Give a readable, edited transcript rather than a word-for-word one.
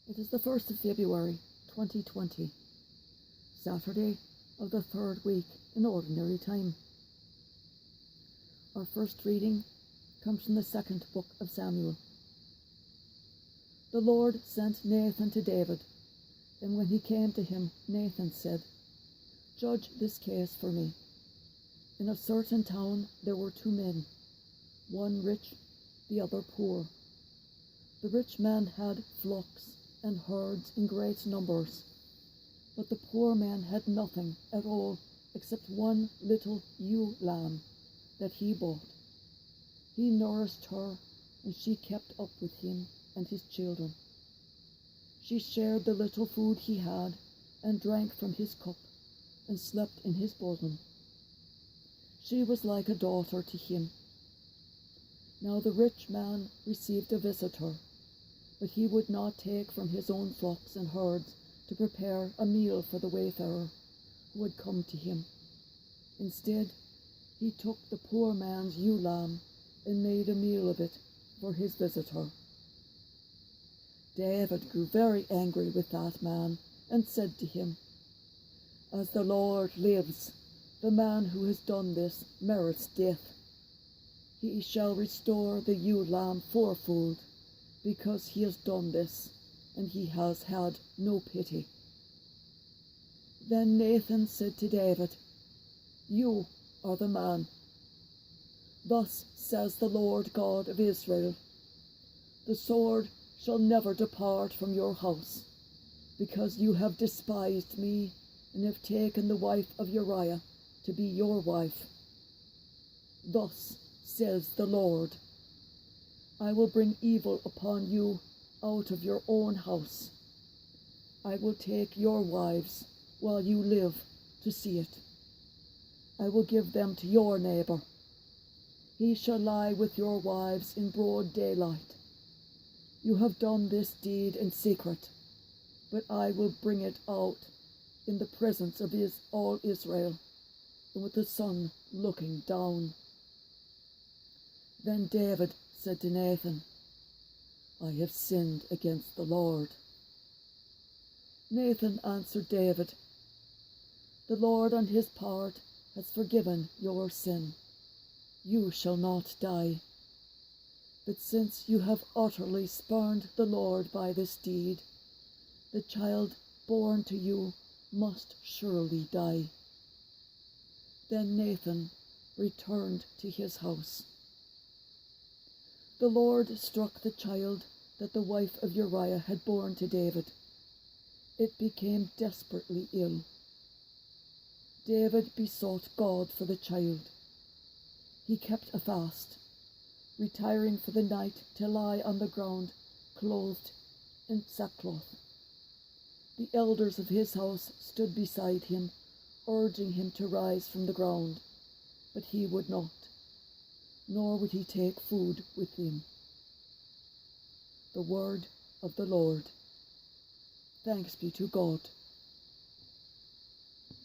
It is the 1st of February 2020, Saturday of the third week in Ordinary Time. Our first reading comes from the second book of Samuel. The Lord sent Nathan to David, and when he came to him, Nathan said, "Judge this case for me. In a certain town there were two men, one rich, the other poor. The rich man had flocks and herds in great numbers, but the poor man had nothing at all except one little ewe lamb that he bought. He nourished her, and she kept up with him and his children. She shared the little food he had, and drank from his cup, and slept in his bosom. She was like a daughter to him. Now the rich man received a visitor, but he would not take from his own flocks and herds to prepare a meal for the wayfarer who had come to him. Instead, he took the poor man's ewe lamb and made a meal of it for his visitor. David grew very angry with that man and said to him, "As the Lord lives, the man who has done this merits death. He shall restore the ewe lamb fourfold, because he has done this, and he has had no pity." Then Nathan said to David, "You are the man. Thus says the Lord God of Israel, the sword shall never depart from your house, because you have despised me and have taken the wife of Uriah to be your wife. Thus says the Lord, I will bring evil upon you out of your own house. I will take your wives while you live to see it. I will give them to your neighbour. He shall lie with your wives in broad daylight. You have done this deed in secret, but I will bring it out in the presence of all Israel, and with the sun looking down." Then David said to Nathan, "I have sinned against the Lord." Nathan answered David, "The Lord on his part has forgiven your sin. You shall not die. But since you have utterly spurned the Lord by this deed, the child born to you must surely die." Then Nathan returned to his house. The Lord struck the child that the wife of Uriah had borne to David. It became desperately ill. David besought God for the child. He kept a fast, retiring for the night to lie on the ground, clothed in sackcloth. The elders of his house stood beside him, urging him to rise from the ground, but he would not, nor would he take food with him. The word of the Lord. Thanks be to God.